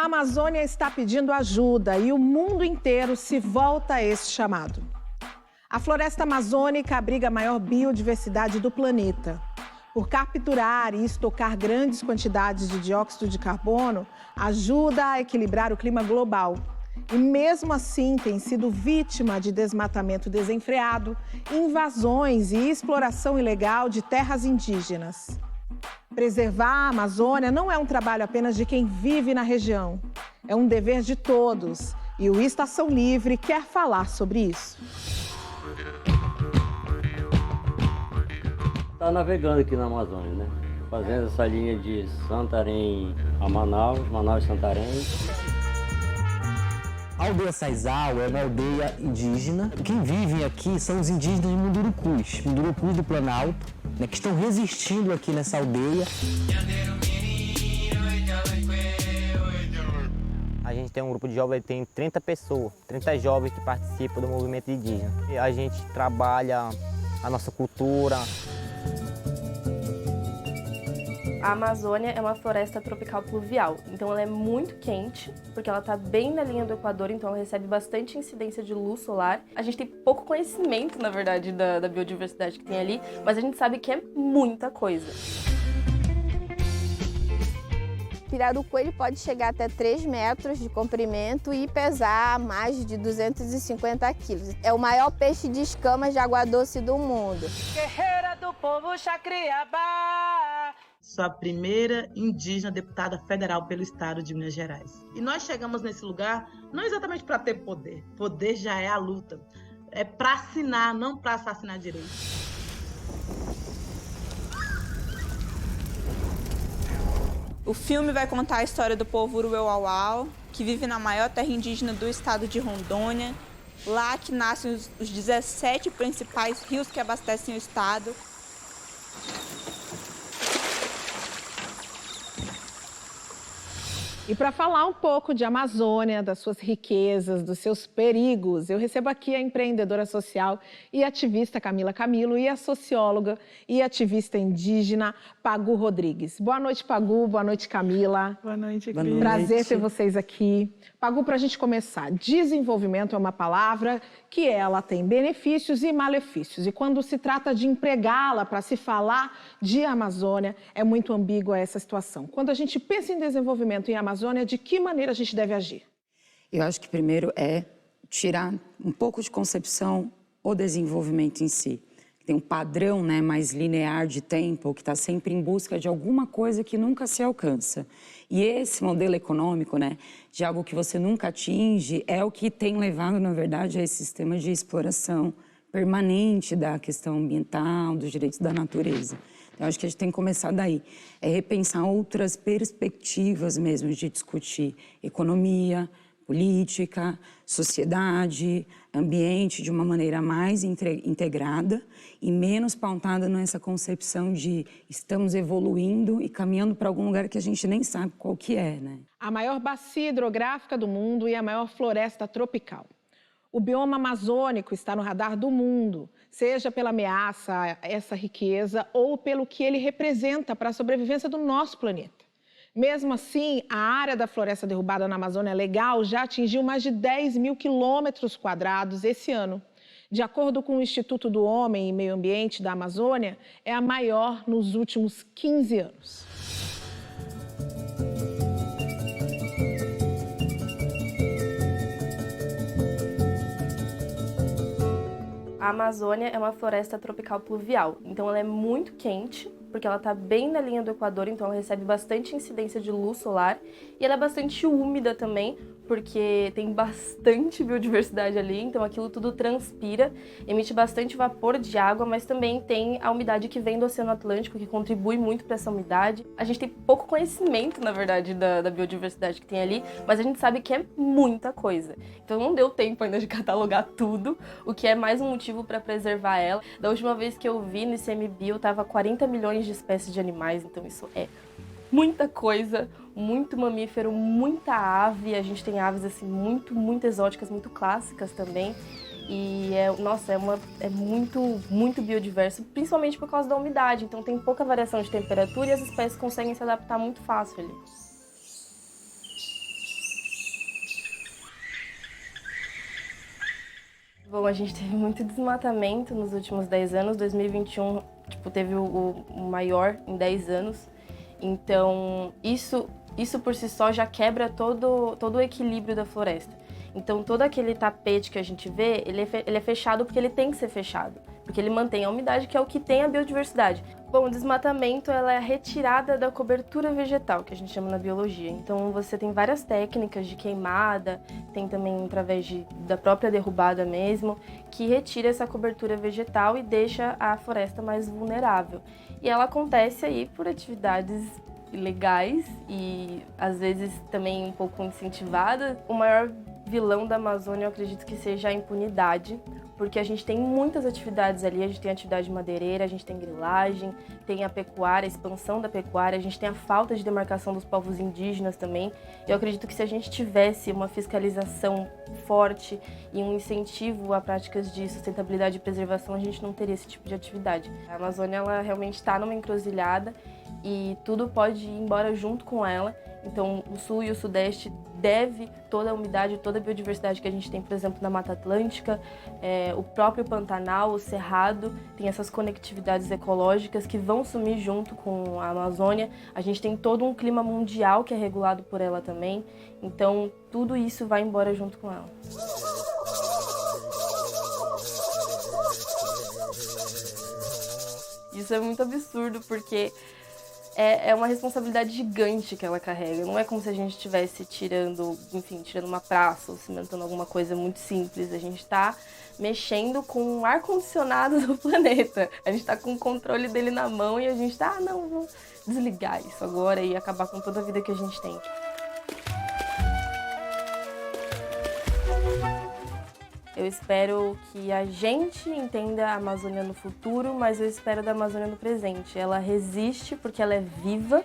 A Amazônia está pedindo ajuda e o mundo inteiro se volta a esse chamado. A floresta amazônica abriga a maior biodiversidade do planeta. Por capturar e estocar grandes quantidades de dióxido de carbono, ajuda a equilibrar o clima global. E mesmo assim tem sido vítima de desmatamento desenfreado, invasões e exploração ilegal de terras indígenas. Preservar a Amazônia não é um trabalho apenas de quem vive na região. É um dever de todos. E o Estação Livre quer falar sobre isso. Está navegando aqui na Amazônia, né? Fazendo essa linha de Santarém a Manaus, Manaus e Santarém. A aldeia Saizal é uma aldeia indígena. Quem vive aqui são os indígenas de Mundurucus do Planalto, né, que estão resistindo aqui nessa aldeia. A gente tem um grupo de jovens, tem 30 pessoas, 30 jovens que participam do movimento indígena. A gente trabalha a nossa cultura. A Amazônia é uma floresta tropical pluvial, então ela é muito quente, porque ela está bem na linha do Equador, então ela recebe bastante incidência de luz solar. A gente tem pouco conhecimento, na verdade, da biodiversidade que tem ali, mas a gente sabe que é muita coisa. O pirarucu ele pode chegar até 3 metros de comprimento e pesar mais de 250 quilos. É o maior peixe de escamas de água doce do mundo. Guerreira do povo Chacriabá. Sou a primeira indígena deputada federal pelo estado de Minas Gerais. E nós chegamos nesse lugar não exatamente para ter poder. Poder já é a luta. É para assinar, não para assassinar direito. O filme vai contar a história do povo Uruauau, que vive na maior terra indígena do estado de Rondônia. Lá que nascem os 17 principais rios que abastecem o estado. E para falar um pouco de Amazônia, das suas riquezas, dos seus perigos, eu recebo aqui a empreendedora social e ativista Camila Camilo e a socióloga e ativista indígena Pagu Rodrigues. Boa noite, Pagu. Boa noite, Camila. Boa noite, Cris. Prazer ter vocês aqui. Pagu, para a gente começar, desenvolvimento é uma palavra que ela tem benefícios e malefícios. E quando se trata de empregá-la para se falar de Amazônia, é muito ambígua essa situação. Quando a gente pensa em desenvolvimento em Amazônia, de que maneira a gente deve agir? Eu acho que primeiro é tirar um pouco de concepção o desenvolvimento em si. Tem um padrão, né, mais linear de tempo, que está sempre em busca de alguma coisa que nunca se alcança. E esse modelo econômico, né, de algo que você nunca atinge, é o que tem levado, na verdade, a esse sistema de exploração permanente da questão ambiental, dos direitos da natureza. Eu acho que a gente tem que começar daí. É repensar outras perspectivas mesmo de discutir economia, política, sociedade, ambiente de uma maneira mais integrada e menos pautada nessa concepção de estamos evoluindo e caminhando para algum lugar que a gente nem sabe qual que é, né? A maior bacia hidrográfica do mundo e a maior floresta tropical. O bioma amazônico está no radar do mundo, seja pela ameaça a essa riqueza ou pelo que ele representa para a sobrevivência do nosso planeta. Mesmo assim, a área da floresta derrubada na Amazônia Legal já atingiu mais de 10 mil quilômetros quadrados esse ano. De acordo com o Instituto do Homem e Meio Ambiente da Amazônia, é a maior nos últimos 15 anos. A Amazônia é uma floresta tropical pluvial, então ela é muito quente, porque ela está bem na linha do Equador, então ela recebe bastante incidência de luz solar, e ela é bastante úmida também, porque tem bastante biodiversidade ali, então aquilo tudo transpira, emite bastante vapor de água, mas também tem a umidade que vem do Oceano Atlântico, que contribui muito para essa umidade. A gente tem pouco conhecimento, na verdade, da biodiversidade que tem ali, mas a gente sabe que é muita coisa. Então não deu tempo ainda de catalogar tudo, o que é mais um motivo para preservar ela. Da última vez que eu vi no ICMBio, tava 40 milhões de espécies de animais, então isso é muita coisa, muito mamífero, muita ave. A gente tem aves assim muito exóticas, muito clássicas também. E é muito biodiverso, principalmente por causa da umidade. Então tem pouca variação de temperatura e as espécies conseguem se adaptar muito fácil ali. Bom, a gente teve muito desmatamento nos últimos 10 anos. 2021, teve o maior em 10 anos. Então, isso por si só já quebra todo o equilíbrio da floresta. Então, todo aquele tapete que a gente vê, ele é fechado porque ele tem que ser fechado. Porque ele mantém a umidade, que é o que tem a biodiversidade. Bom, o desmatamento ela é a retirada da cobertura vegetal, que a gente chama na biologia. Então, você tem várias técnicas de queimada, tem também através da própria derrubada mesmo, que retira essa cobertura vegetal e deixa a floresta mais vulnerável. E ela acontece aí por atividades ilegais e, às vezes, também um pouco incentivadas. O maior vilão da Amazônia, eu acredito que seja a impunidade, porque a gente tem muitas atividades ali, a gente tem atividade madeireira, a gente tem grilagem, tem a pecuária, a expansão da pecuária, a gente tem a falta de demarcação dos povos indígenas também. Eu acredito que se a gente tivesse uma fiscalização forte e um incentivo a práticas de sustentabilidade e preservação, a gente não teria esse tipo de atividade. A Amazônia ela realmente está numa encruzilhada e tudo pode ir embora junto com ela. Então, o Sul e o Sudeste deve toda a umidade, toda a biodiversidade que a gente tem, por exemplo, na Mata Atlântica, o próprio Pantanal, o Cerrado, tem essas conectividades ecológicas que vão sumir junto com a Amazônia. A gente tem todo um clima mundial que é regulado por ela também. Então, tudo isso vai embora junto com ela. Isso é muito absurdo, porque é uma responsabilidade gigante que ela carrega. Não é como se a gente estivesse tirando uma praça ou cimentando alguma coisa muito simples. A gente está mexendo com o ar-condicionado do planeta. A gente está com o controle dele na mão e a gente está, vou desligar isso agora e acabar com toda a vida que a gente tem. Eu espero que a gente entenda a Amazônia no futuro, mas eu espero da Amazônia no presente. Ela resiste porque ela é viva,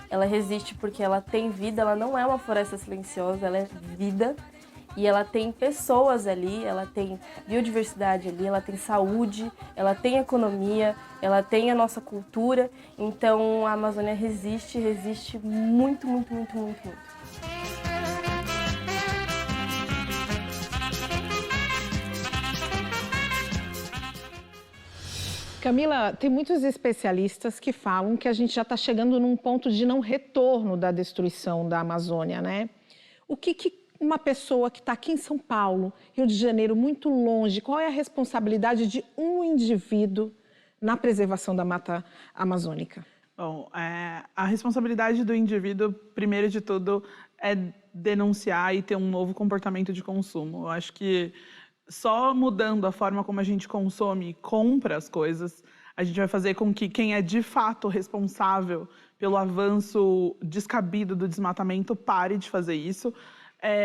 ela resiste porque ela tem vida, ela não é uma floresta silenciosa, ela é vida. E ela tem pessoas ali, ela tem biodiversidade ali, ela tem saúde, ela tem economia, ela tem a nossa cultura. Então a Amazônia resiste muito, muito, muito, muito, muito. Camila, tem muitos especialistas que falam que a gente já está chegando num ponto de não retorno da destruição da Amazônia, né? O que uma pessoa que está aqui em São Paulo, Rio de Janeiro, muito longe, qual é a responsabilidade de um indivíduo na preservação da mata amazônica? Bom, a responsabilidade do indivíduo, primeiro de tudo, é denunciar e ter um novo comportamento de consumo. Eu acho que só mudando a forma como a gente consome e compra as coisas, a gente vai fazer com que quem é de fato responsável pelo avanço descabido do desmatamento pare de fazer isso.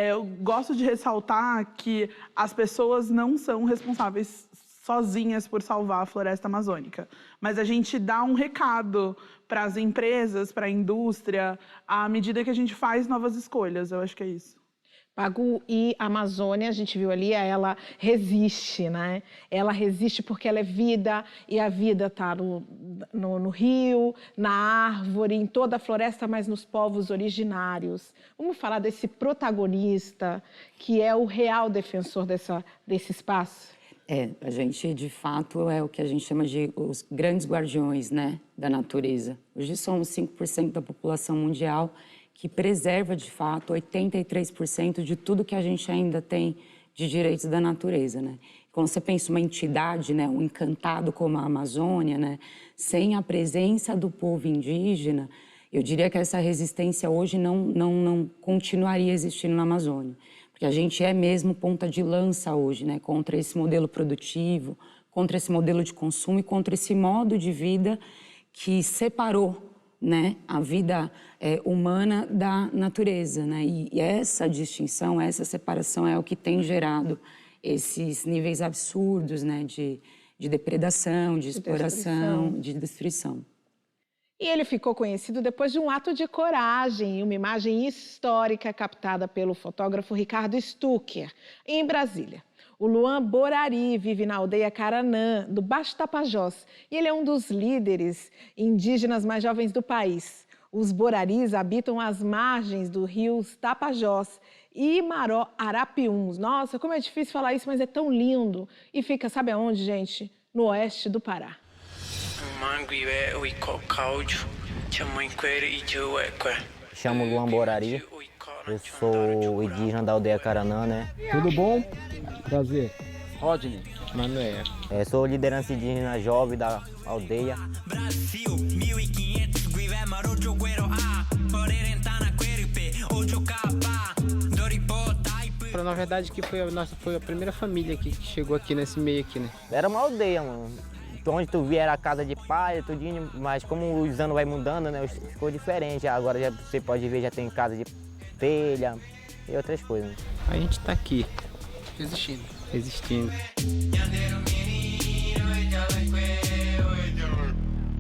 Eu gosto de ressaltar que as pessoas não são responsáveis sozinhas por salvar a floresta amazônica, mas a gente dá um recado para as empresas, para a indústria, à medida que a gente faz novas escolhas. Eu acho que é isso. Pagu, e a Amazônia, a gente viu ali, ela resiste, né? Ela resiste porque ela é vida, e a vida está no rio, na árvore, em toda a floresta, mas nos povos originários. Vamos falar desse protagonista, que é o real defensor desse espaço? A gente, de fato, é o que a gente chama de os grandes guardiões, né, da natureza. Hoje somos 5% da população mundial, que preserva, de fato, 83% de tudo que a gente ainda tem de direitos da natureza, né? Quando você pensa uma entidade, né, um encantado como a Amazônia, né, sem a presença do povo indígena, eu diria que essa resistência hoje não continuaria existindo na Amazônia. Porque a gente é mesmo ponta de lança hoje, né, contra esse modelo produtivo, contra esse modelo de consumo e contra esse modo de vida que separou, né, a vida humana da natureza, né? E essa distinção, essa separação é o que tem gerado esses níveis absurdos, né, de depredação, de exploração, de destruição. E ele ficou conhecido depois de um ato de coragem, uma imagem histórica captada pelo fotógrafo Ricardo Stucker, em Brasília. O Luan Borari vive na aldeia Caranã, do Baixo Tapajós, e ele é um dos líderes indígenas mais jovens do país. Os boraris habitam as margens dos rios Tapajós e Maró-Arapiuns. Nossa, como é difícil falar isso, mas é tão lindo. E fica, sabe aonde, gente? No oeste do Pará. Chamo Luan Borari, eu sou indígena da aldeia Caranã, né? Tudo bom? Prazer. Rodney. Manuel. Sou liderança indígena jovem da aldeia. Brasil, 1500 guivé marojo guero a orerentana queripe ojo capa doripota. Na verdade que foi a primeira família que chegou aqui nesse meio aqui, né? Era uma aldeia, mano. Onde tu via era a casa de palha, tudinho, mas como os anos vai mudando, né, ficou diferente. Agora já, você pode ver, já tem casa de telha e outras coisas. A gente tá aqui, existindo.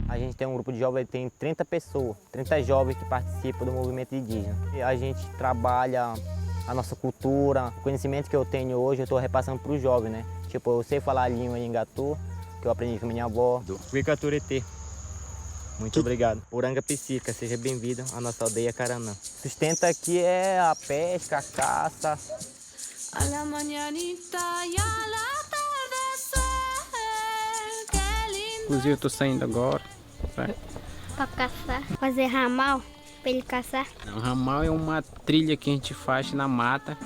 A gente tem um grupo de jovens, tem 30 pessoas, 30 jovens que participam do movimento indígena. E a gente trabalha a nossa cultura, o conhecimento que eu tenho hoje, eu estou repassando para os jovens, né? Tipo, eu sei falar a língua Ingatu, que eu aprendi com minha avó. Wicaturete. Muito obrigado. Uranga Psica, seja bem-vindo à nossa aldeia Caranã. Sustenta aqui é a pesca, a caça. Inclusive eu tô saindo agora. Pra caçar, fazer ramal pra ele caçar. O ramal é uma trilha que a gente faz na mata.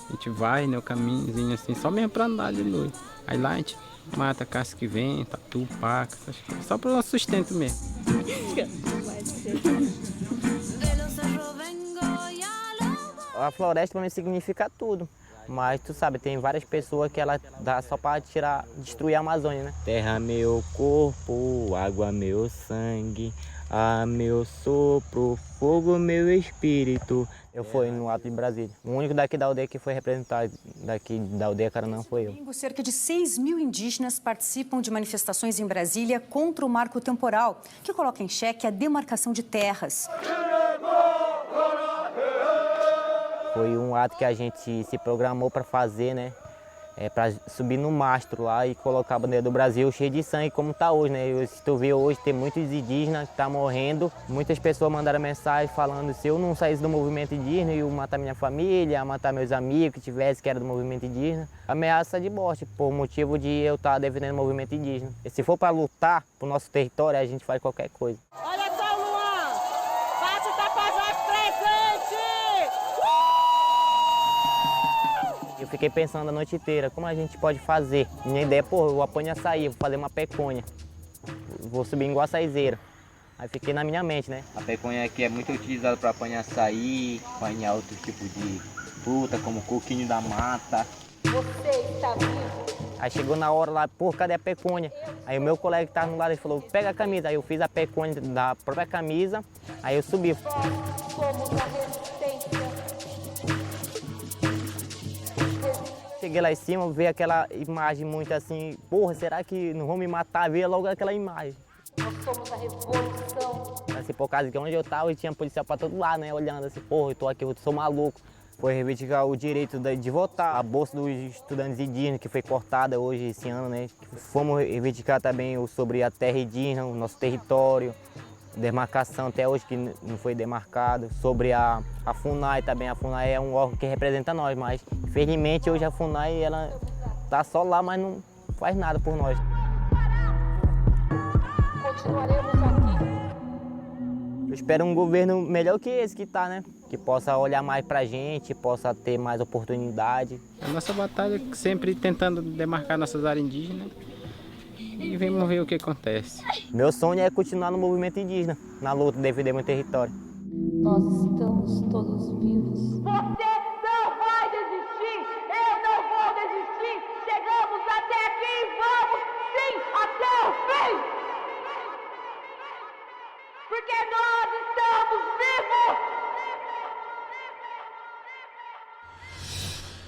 A gente vai, né, o caminhozinho assim, só mesmo pra andar de noite. Aí lá a gente mata caça que vem, tatu, paca, só para o nosso sustento mesmo. A floresta para mim significa tudo, mas tu sabe, tem várias pessoas que ela dá só para destruir a Amazônia, né? Terra meu corpo, água meu sangue, ar meu sopro, fogo meu espírito. Eu fui no ato de Brasília. O único daqui da aldeia que foi representado daqui da aldeia Caranã foi eu. Cerca de 6.000 indígenas participam de manifestações em Brasília contra o marco temporal, que coloca em xeque a demarcação de terras. Foi um ato que a gente se programou para fazer, né? Para subir no mastro lá e colocar a bandeira do Brasil cheia de sangue, como está hoje, né? Se tu vê hoje, tem muitos indígenas que estão morrendo. Muitas pessoas mandaram mensagem falando se eu não saísse do movimento indígena, eu ia matar minha família, matar meus amigos que tivesse, que era do movimento indígena. Ameaça de morte, por motivo de eu estar defendendo o movimento indígena. E se for para lutar pro nosso território, a gente faz qualquer coisa. Olha só, Luan! Bate o Tapajós presente! Eu fiquei pensando a noite inteira, como a gente pode fazer? Minha ideia, pô, eu apanho açaí, vou fazer uma peconha. Vou subir em Guaçaizeira. Aí fiquei na minha mente, né? A peconha aqui é muito utilizada para apanhar açaí, apanhar outros tipos de fruta, como coquinho da mata. Você está vivo? Aí chegou na hora lá, pô, cadê a peconha? Aí o meu colega que estava no lado, ele falou, pega a camisa. Aí eu fiz a peconha da própria camisa, aí eu subi. Somos a resistência. Cheguei lá em cima, vi aquela imagem muito assim, porra, será que não vão me matar? Veio logo aquela imagem. Nós somos a revolução. Assim, por causa que onde eu tava, tinha policial pra todo lado, né, olhando assim, porra, eu tô aqui, eu sou maluco. Foi reivindicar o direito de votar, a bolsa dos estudantes indígenas, que foi cortada hoje, esse ano, né. Fomos reivindicar também sobre a terra indígena, o nosso território, demarcação até hoje que não foi demarcado, sobre a FUNAI também. A FUNAI é um órgão que representa nós, mas infelizmente hoje a FUNAI ela tá só lá, mas não faz nada por nós. Continuaremos aqui. Eu espero um governo melhor que esse que tá, né? Que possa olhar mais pra gente, possa ter mais oportunidade. A nossa batalha é sempre tentando demarcar nossas áreas indígenas. E vamos ver o que acontece. Meu sonho é continuar no movimento indígena, na luta de defender meu território. Nós estamos todos vivos. Você não vai desistir! Eu não vou desistir! Chegamos até aqui e vamos, sim, até o fim! Porque nós estamos vivos!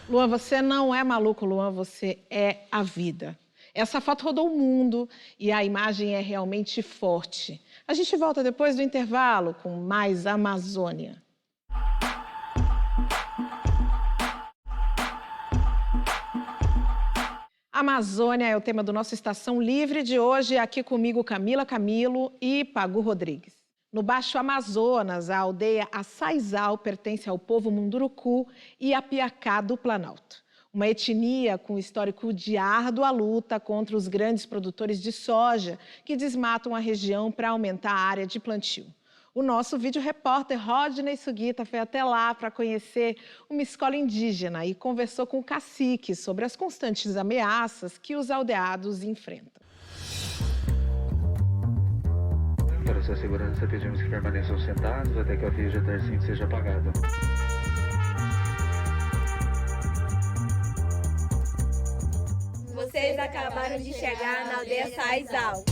Luan, você não é maluco, Luan, você é a vida. Essa foto rodou o mundo e a imagem é realmente forte. A gente volta depois do intervalo com mais Amazônia. Amazônia é o tema do nosso Estação Livre de hoje. Aqui comigo Camila Camilo e Pagu Rodrigues. No Baixo Amazonas, a aldeia Açaizal pertence ao povo Munduruku e Apiacá do Planalto. Uma etnia com histórico de árdua luta contra os grandes produtores de soja que desmatam a região para aumentar a área de plantio. O nosso vídeo-repórter Rodney Sugita foi até lá para conhecer uma escola indígena e conversou com o cacique sobre as constantes ameaças que os aldeados enfrentam. Para sua segurança, pedimos que permaneçam sentados até que a via de Tarcísio seja apagada. Vocês acabaram de chegar na aldeia Açaizal.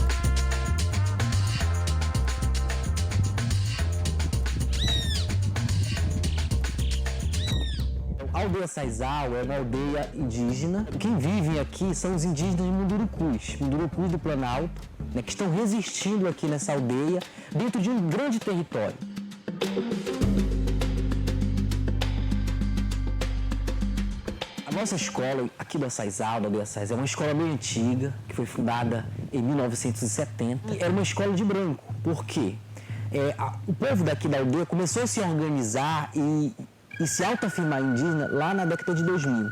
A aldeia Açaizal é uma aldeia indígena. Quem vive aqui são os indígenas de Mundurucus do Planalto, né, que estão resistindo aqui nessa aldeia, dentro de um grande território. A nossa escola aqui do Açaizal, da aldeia Açaizal, é uma escola bem antiga, que foi fundada em 1970. Era uma escola de branco. Por quê? O povo daqui da aldeia começou a se organizar e se autoafirmar indígena lá na década de 2000.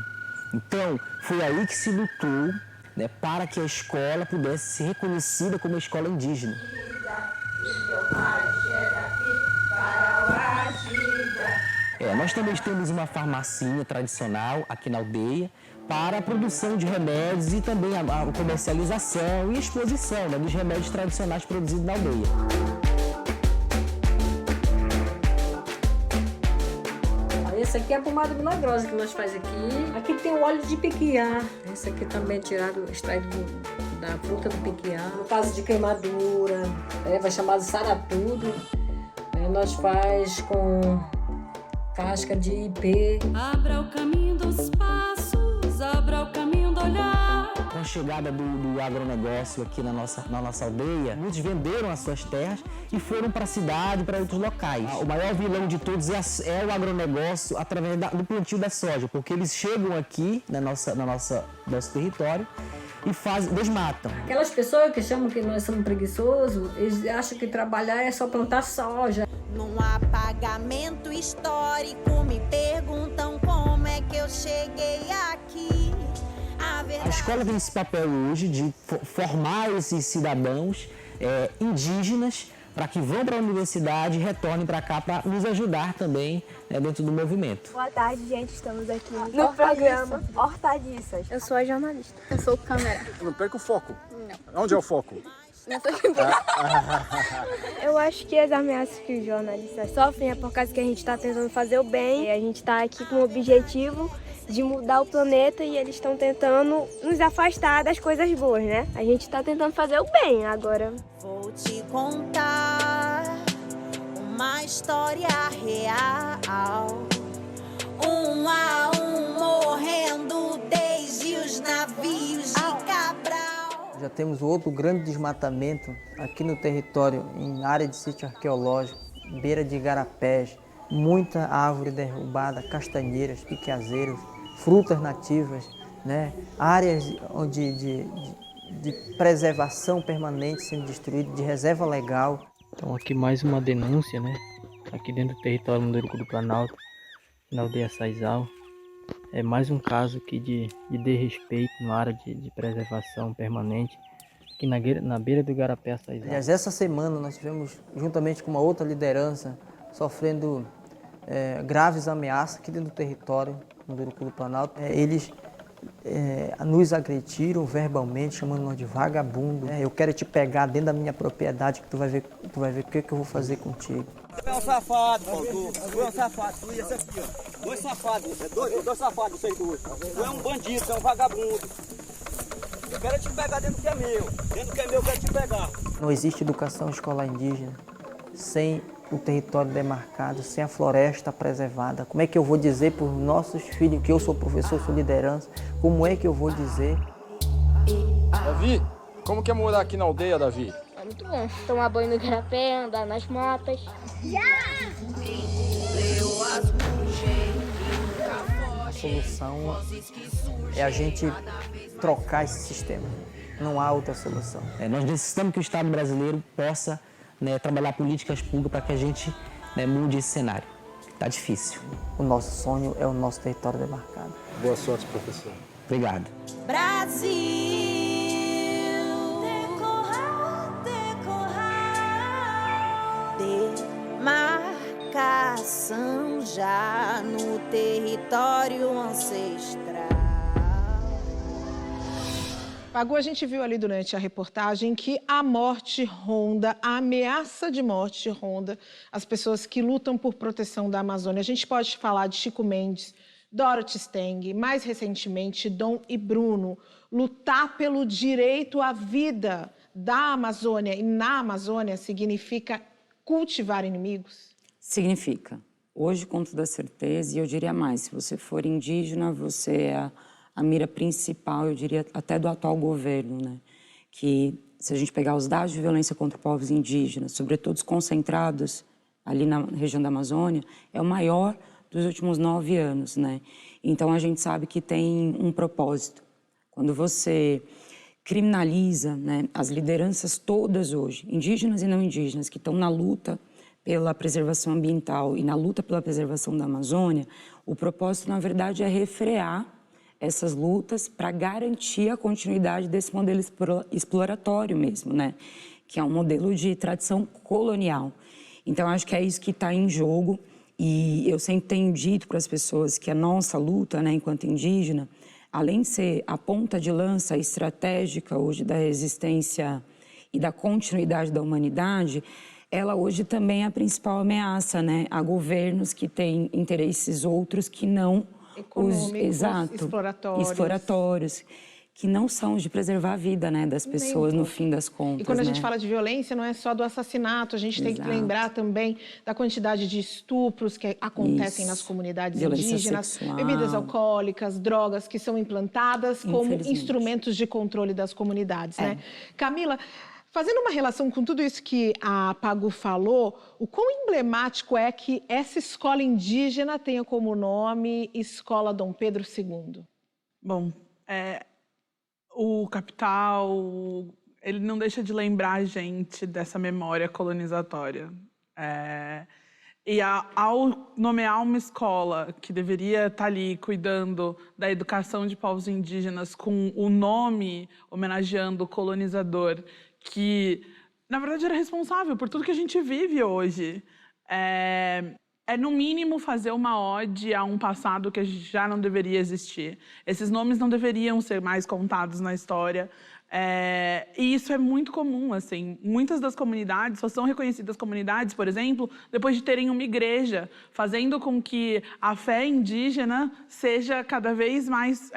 Então, foi aí que se lutou, né, para que a escola pudesse ser reconhecida como uma escola indígena. Nós também temos uma farmacinha tradicional aqui na aldeia para a produção de remédios e também a comercialização e exposição, né, dos remédios tradicionais produzidos na aldeia. Esse aqui é a pomada milagrosa que nós faz aqui. Aqui tem o óleo de piquiá. Esse aqui também é extraído da fruta do piquiá. No caso de queimadura, vai chamado saratudo. Nós faz com casca de ipê. Abra o caminho dos passos, abra o caminho do olhar. Com a chegada do agronegócio aqui na nossa aldeia, muitos venderam as suas terras e foram para a cidade, para outros locais. O maior vilão de todos é o agronegócio através do plantio da soja, porque eles chegam aqui no nosso território e desmatam. Aquelas pessoas que chamam que nós somos preguiçosos, eles acham que trabalhar é só plantar soja. Num apagamento histórico, me perguntam como é que eu cheguei aqui. A escola tem esse papel hoje de formar esses cidadãos indígenas para que vão para a universidade e retornem para cá para nos ajudar também, né, dentro do movimento. Boa tarde, gente. Estamos aqui no programa Hortaliças. Eu sou a jornalista. Eu sou o câmera. Não perca o foco. Não. Onde é o foco? Eu acho que as ameaças que os jornalistas sofrem é por causa que a gente está tentando fazer o bem. A gente está aqui com o objetivo de mudar o planeta e eles estão tentando nos afastar das coisas boas, né? A gente está tentando fazer o bem agora. Vou te contar uma história real. Um a um morrendo desde os navios de Cabral. Já temos outro grande desmatamento aqui no território, em área de sítio arqueológico, beira de igarapés, muita árvore derrubada, castanheiras, piqueazeiros, frutas nativas, né? Áreas de preservação permanente sendo destruídas, de reserva legal. Então aqui mais uma denúncia, né? Aqui dentro do território Munduruku do Planalto, na aldeia Açaizal. É mais um caso aqui de desrespeito na área de preservação permanente, aqui na beira do Igarapé Açaizal. Aliás, essa semana nós tivemos, juntamente com uma outra liderança, sofrendo graves ameaças aqui dentro do território Munduruku do Planalto. Eles nos agrediram verbalmente, chamando-nos de vagabundo. Eu quero te pegar dentro da minha propriedade, que tu vai ver o que eu vou fazer contigo. Tu é um safado, Paulo. Tu é um safado. Tu e esse aqui, ó. Dois safados. Dois safados, vocês dois. Tu é um bandido, tu é um vagabundo. Eu quero te pegar dentro do que é meu. Dentro do que é meu, eu quero te pegar. Não existe educação escolar indígena sem o território demarcado, sem a floresta preservada. Como é que eu vou dizer para os nossos filhos que eu sou professor, sou liderança? Como é que eu vou dizer? Davi, como que é morar aqui na aldeia, Davi? É muito bom. Tomar banho no Igarapé, andar nas matas. A solução é a gente trocar esse sistema. Não há outra solução. Nós necessitamos que o Estado brasileiro possa né, trabalhar políticas públicas para que a gente, né, mude esse cenário. Está difícil. O nosso sonho é o nosso território demarcado. Boa sorte, professor. Obrigado. Brasil, decorrar, decorrar, demarcação já no território ancestral. Pagu, a gente viu ali durante a reportagem que a morte ronda, a ameaça de morte ronda as pessoas que lutam por proteção da Amazônia. A gente pode falar de Chico Mendes, Dorothy Steng, mais recentemente Dom e Bruno. Lutar pelo direito à vida da Amazônia e na Amazônia significa cultivar inimigos? Significa. Hoje, com toda certeza, e eu diria mais, se você for indígena, você é a mira principal, eu diria, até do atual governo, né? Que, se a gente pegar os dados de violência contra povos indígenas, sobretudo os concentrados ali na região da Amazônia, é o maior dos últimos 9 anos, né? Então, a gente sabe que tem um propósito. Quando você criminaliza, né, as lideranças todas hoje, indígenas e não indígenas, que estão na luta pela preservação ambiental e na luta pela preservação da Amazônia, o propósito, na verdade, é refrear essas lutas para garantir a continuidade desse modelo exploratório mesmo, né? Que é um modelo de tradição colonial. Então, acho que é isso que está em jogo e eu sempre tenho dito para as pessoas que a nossa luta, né, enquanto indígena, além de ser a ponta de lança estratégica hoje da resistência e da continuidade da humanidade, ela hoje também é a principal ameaça, né, a governos que têm interesses outros que não econômicos, exploratórios, que não são de preservar a vida, né, das pessoas no fim das contas. E quando a gente né? fala de violência, não é só do assassinato, a gente tem que lembrar também da quantidade de estupros que acontecem nas comunidades indígenas, sexual. Bebidas alcoólicas, drogas que são implantadas como instrumentos de controle das comunidades, né? Camila, fazendo uma relação com tudo isso que a Pagu falou, o quão emblemático é que essa escola indígena tenha como nome Escola Dom Pedro II? Bom, o capital, ele não deixa de lembrar a gente dessa memória colonizatória. E ao nomear uma escola que deveria estar ali cuidando da educação de povos indígenas com o nome homenageando o colonizador, que, na verdade, era responsável por tudo que a gente vive hoje. No mínimo, fazer uma ode a um passado que já não deveria existir. Esses nomes não deveriam ser mais contados na história. E isso é muito comum, assim. Muitas das comunidades só são reconhecidas comunidades, por exemplo, depois de terem uma igreja, fazendo com que a fé indígena seja cada vez mais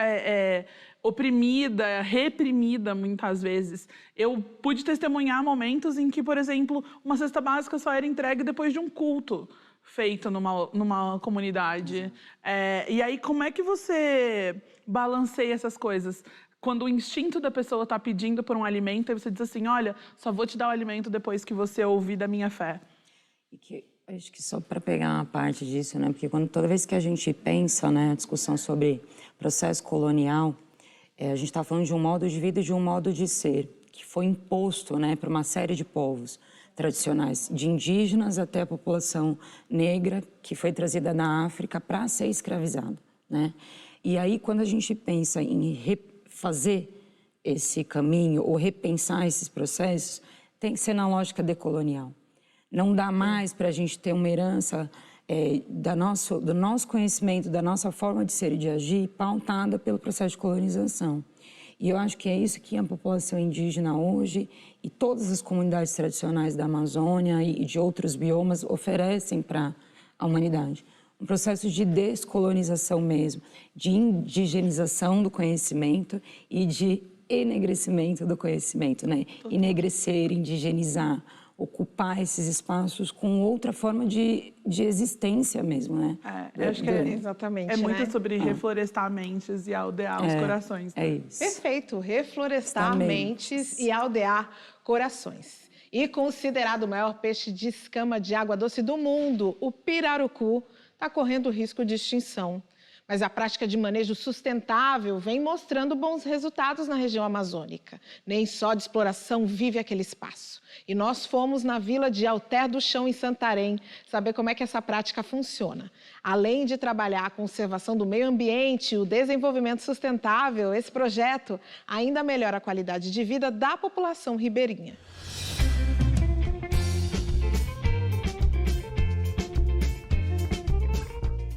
oprimida, reprimida, muitas vezes. Eu pude testemunhar momentos em que, por exemplo, uma cesta básica só era entregue depois de um culto feito numa comunidade. E aí, como é que você balanceia essas coisas? Quando o instinto da pessoa está pedindo por um alimento, aí você diz assim, olha, só vou te dar o alimento depois que você ouvir da minha fé. Acho que só para pegar uma parte disso, né? Porque toda vez que a gente pensa, né, a discussão sobre processo colonial, a gente está falando de um modo de vida e de um modo de ser, que foi imposto, né, para uma série de povos tradicionais, de indígenas até a população negra, que foi trazida da África para ser escravizada, né? E aí, quando a gente pensa em refazer esse caminho ou repensar esses processos, tem que ser na lógica decolonial. Não dá mais para a gente ter uma herança do nosso conhecimento, da nossa forma de ser e de agir, pautada pelo processo de colonização. E eu acho que é isso que a população indígena hoje e todas as comunidades tradicionais da Amazônia e de outros biomas oferecem para a humanidade. Um processo de descolonização mesmo, de indigenização do conhecimento e de enegrecimento do conhecimento, né? Enegrecer, indigenizar, ocupar esses espaços com outra forma de existência mesmo, né? Eu acho que exatamente. É muito sobre reflorestar mentes e aldear os corações. É isso. Perfeito, reflorestar mentes e aldear corações. E considerado o maior peixe de escama de água doce do mundo, o pirarucu está correndo risco de extinção. Mas a prática de manejo sustentável vem mostrando bons resultados na região amazônica. Nem só de exploração vive aquele espaço. E nós fomos na vila de Alter do Chão, em Santarém, saber como é que essa prática funciona. Além de trabalhar a conservação do meio ambiente e o desenvolvimento sustentável, esse projeto ainda melhora a qualidade de vida da população ribeirinha.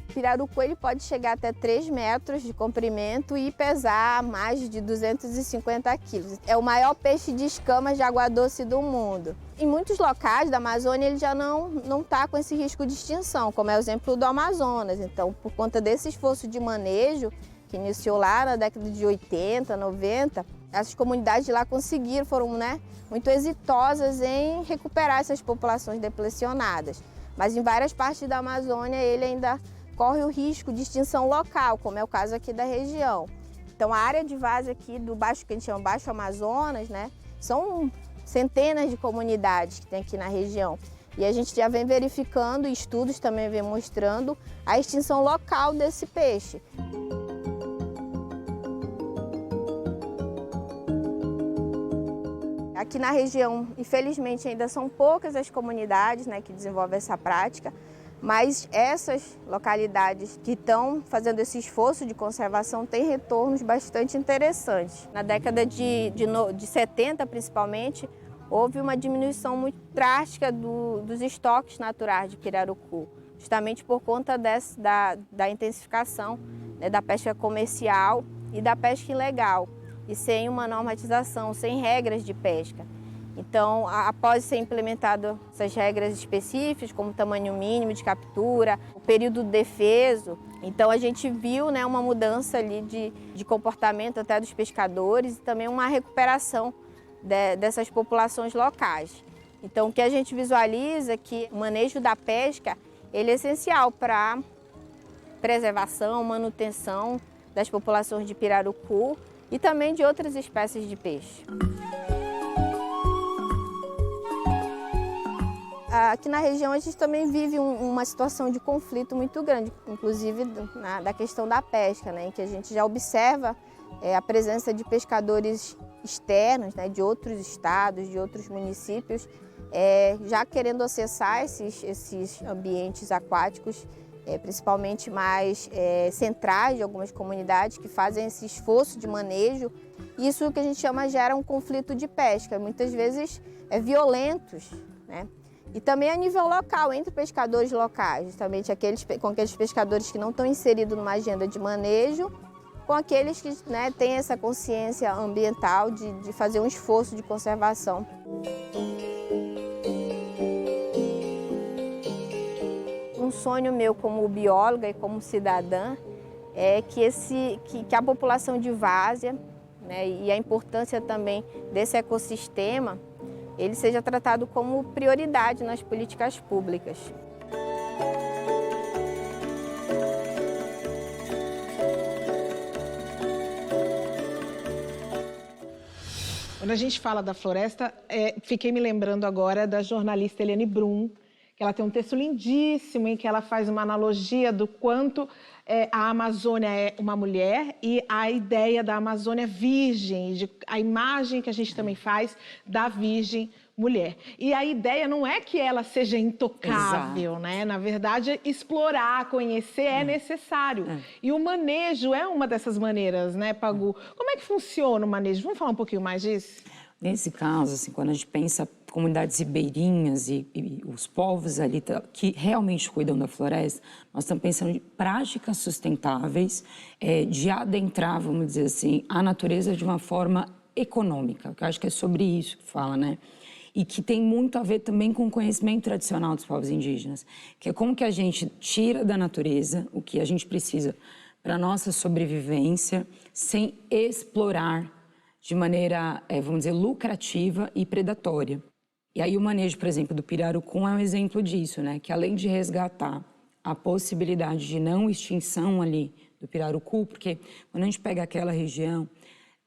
O pirarucu ele pode chegar até 3 metros de comprimento e pesar mais de 250 quilos. É o maior peixe de escamas de água doce do mundo. Em muitos locais da Amazônia ele já não está com esse risco de extinção, como é o exemplo do Amazonas. Então, por conta desse esforço de manejo, que iniciou lá na década de 80, 90, essas comunidades de lá conseguiram, foram muito exitosas em recuperar essas populações deplecionadas. Mas em várias partes da Amazônia ele ainda corre o risco de extinção local, como é o caso aqui da região. Então a área de várzea aqui do baixo, que a gente chama Baixo Amazonas, são centenas de comunidades que tem aqui na região. E a gente já vem verificando, estudos também vem mostrando a extinção local desse peixe. Aqui na região, infelizmente, ainda são poucas as comunidades que desenvolvem essa prática, mas essas localidades que estão fazendo esse esforço de conservação têm retornos bastante interessantes. Na década de 70, principalmente, houve uma diminuição muito drástica dos estoques naturais de pirarucu, justamente por conta da intensificação da pesca comercial e da pesca ilegal, e sem uma normatização, sem regras de pesca. Então, após ser implementado essas regras específicas, como o tamanho mínimo de captura, o período defeso, então a gente viu uma mudança ali de comportamento até dos pescadores e também uma recuperação dessas populações locais. Então, o que a gente visualiza é que o manejo da pesca ele é essencial para a preservação, manutenção das populações de pirarucu e também de outras espécies de peixe. Aqui na região a gente também vive uma situação de conflito muito grande, inclusive da questão da pesca, em que a gente já observa a presença de pescadores externos, de outros estados, de outros municípios, já querendo acessar esses ambientes aquáticos, principalmente mais centrais de algumas comunidades que fazem esse esforço de manejo. Isso que a gente gera um conflito de pesca, muitas vezes violentos, E também a nível local, entre pescadores locais, justamente com aqueles pescadores que não estão inseridos numa agenda de manejo, com aqueles que têm essa consciência ambiental de fazer um esforço de conservação. Um sonho meu como bióloga e como cidadã é que a população de várzea, e a importância também desse ecossistema, ele seja tratado como prioridade nas políticas públicas. Quando a gente fala da floresta, fiquei me lembrando agora da jornalista Eliane Brum, que ela tem um texto lindíssimo em que ela faz uma analogia do quanto a Amazônia é uma mulher e a ideia da Amazônia virgem, a imagem que a gente também faz da virgem mulher. E a ideia não é que ela seja intocável, Na verdade, explorar, conhecer é necessário. E o manejo é uma dessas maneiras, Pagu? Como é que funciona o manejo? Vamos falar um pouquinho mais disso? Nesse caso, quando a gente pensa comunidades ribeirinhas e os povos ali que realmente cuidam da floresta, nós estamos pensando em práticas sustentáveis, de adentrar, vamos dizer assim, a natureza de uma forma econômica, que eu acho que é sobre isso que fala, E que tem muito a ver também com o conhecimento tradicional dos povos indígenas, que é como que a gente tira da natureza o que a gente precisa para a nossa sobrevivência, sem explorar de maneira, vamos dizer, lucrativa e predatória. E aí o manejo, por exemplo, do pirarucu é um exemplo disso, Que além de resgatar a possibilidade de não extinção ali do pirarucu, porque quando a gente pega aquela região,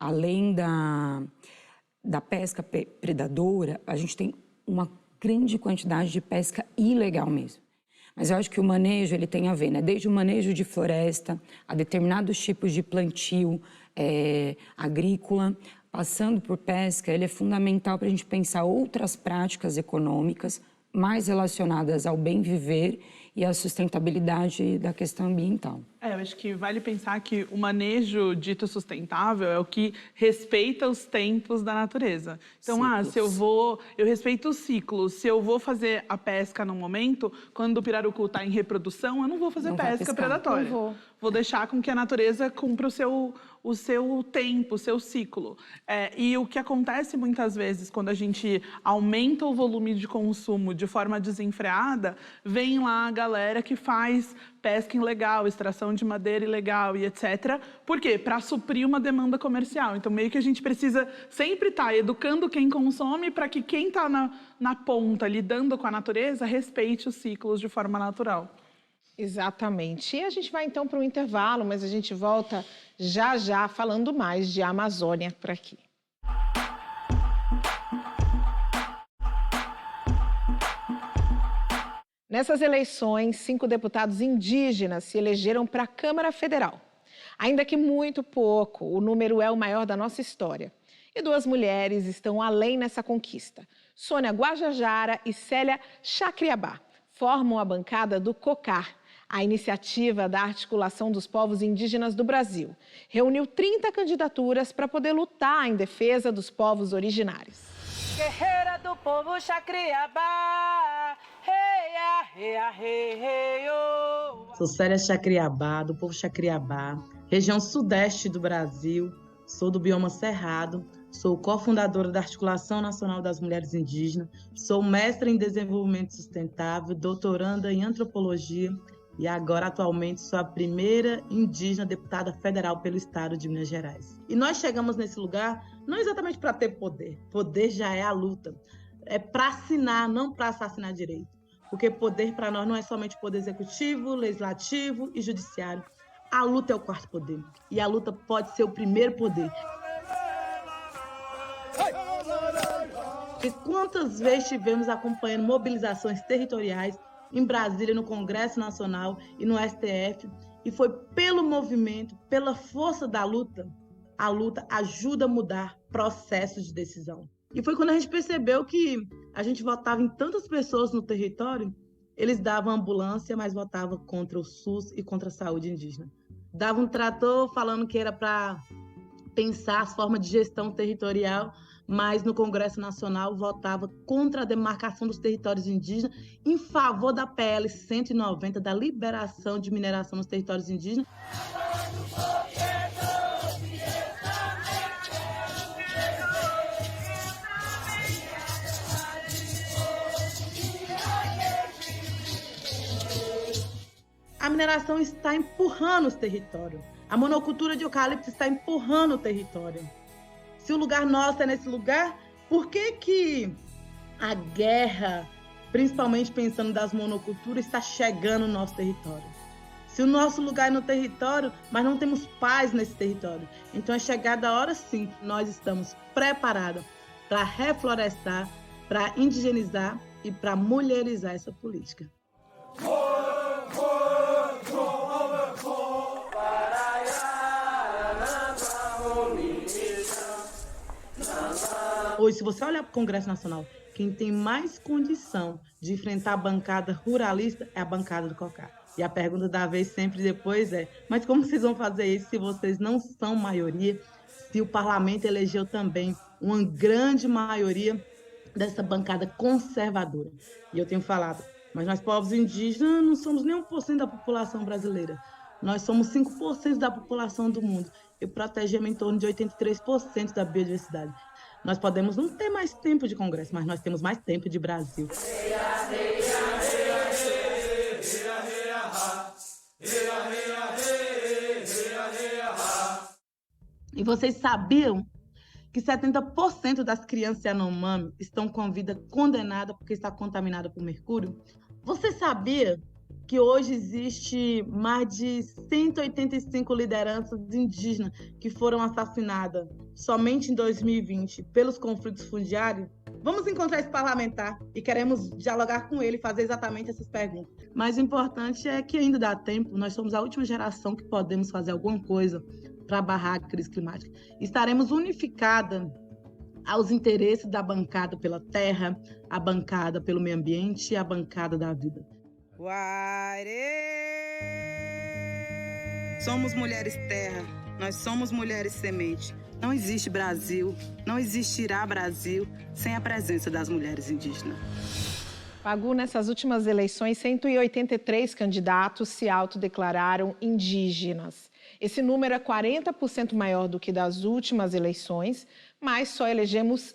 além da pesca predadora, a gente tem uma grande quantidade de pesca ilegal mesmo. Mas eu acho que o manejo ele tem a ver, né? Desde o manejo de floresta, a determinados tipos de plantio agrícola, passando por pesca, ele é fundamental para a gente pensar outras práticas econômicas mais relacionadas ao bem viver e à sustentabilidade da questão ambiental. Eu acho que vale pensar que o manejo dito sustentável é o que respeita os tempos da natureza. Então, eu respeito os ciclos. Se eu vou fazer a pesca no momento, quando o pirarucu está em reprodução, eu não vou fazer pesca predatória. Vou deixar com que a natureza cumpra o seu tempo, o seu ciclo. E o que acontece muitas vezes quando a gente aumenta o volume de consumo de forma desenfreada, vem lá a galera que faz pesca ilegal, extração de madeira ilegal e etc. Por quê? Para suprir uma demanda comercial. Então, meio que a gente precisa sempre estar educando quem consome para que quem está na ponta, lidando com a natureza, respeite os ciclos de forma natural. Exatamente. E a gente vai então para um intervalo, mas a gente volta já já falando mais de Amazônia por aqui. Nessas eleições, 5 deputados indígenas se elegeram para a Câmara Federal. Ainda que muito pouco, o número é o maior da nossa história. E 2 mulheres estão além nessa conquista. Sônia Guajajara e Célia Chacriabá formam a bancada do COCAR, a iniciativa da Articulação dos Povos Indígenas do Brasil. Reuniu 30 candidaturas para poder lutar em defesa dos povos originários. Guerreira do povo Chacriabá, Sou Célia Chacriabá, do povo Chacriabá, região sudeste do Brasil, sou do bioma Cerrado, sou cofundadora da Articulação Nacional das Mulheres Indígenas, sou mestra em Desenvolvimento Sustentável, doutoranda em Antropologia e agora, atualmente, sou a primeira indígena deputada federal pelo estado de Minas Gerais. E nós chegamos nesse lugar não exatamente para ter poder, poder já é a luta, é para assinar, não para assassinar direito. Porque poder para nós não é somente poder executivo, legislativo e judiciário. A luta é o 4º poder. E a luta pode ser o primeiro poder. E quantas vezes tivemos acompanhando mobilizações territoriais em Brasília, no Congresso Nacional e no STF, e foi pelo movimento, pela força da luta, a luta ajuda a mudar processos de decisão. E foi quando a gente percebeu que a gente votava em tantas pessoas no território, eles davam ambulância, mas votavam contra o SUS e contra a saúde indígena. Davam um trator falando que era para pensar as formas de gestão territorial, mas no Congresso Nacional votava contra a demarcação dos territórios indígenas em favor da PL 190, da liberação de mineração nos territórios indígenas. A mineração está empurrando os territórios. A monocultura de eucalipto está empurrando o território. Se o lugar nosso é nesse lugar, por que a guerra, principalmente pensando das monoculturas, está chegando no nosso território? Se o nosso lugar é no território, mas não temos paz nesse território. Então é chegada a hora sim que nós estamos preparados para reflorestar, para indigenizar e para mulherizar essa política. Hoje, se você olhar para o Congresso Nacional, quem tem mais condição de enfrentar a bancada ruralista é a bancada do COCAR. E a pergunta da vez sempre depois é, mas como vocês vão fazer isso se vocês não são maioria, se o parlamento elegeu também uma grande maioria dessa bancada conservadora? E eu tenho falado, mas nós povos indígenas não somos nem 1% da população brasileira. Nós somos 5% da população do mundo e protegemos em torno de 83% da biodiversidade. Nós podemos não ter mais tempo de Congresso, mas nós temos mais tempo de Brasil. E vocês sabiam que 70% das crianças Yanomami estão com a vida condenada porque está contaminada por mercúrio? Você sabia que hoje existe mais de 185 lideranças indígenas que foram assassinadas somente em 2020 pelos conflitos fundiários? Vamos encontrar esse parlamentar e queremos dialogar com ele e fazer exatamente essas perguntas. Mas o importante é que ainda dá tempo, nós somos a última geração que podemos fazer alguma coisa para barrar a crise climática. Estaremos unificadas aos interesses da bancada pela terra, a bancada pelo meio ambiente e a bancada da vida. Somos mulheres terra, nós somos mulheres semente. Não existe Brasil, não existirá Brasil sem a presença das mulheres indígenas. Pagu, nessas últimas eleições, 183 candidatos se autodeclararam indígenas. Esse número é 40% maior do que das últimas eleições, mas só elegemos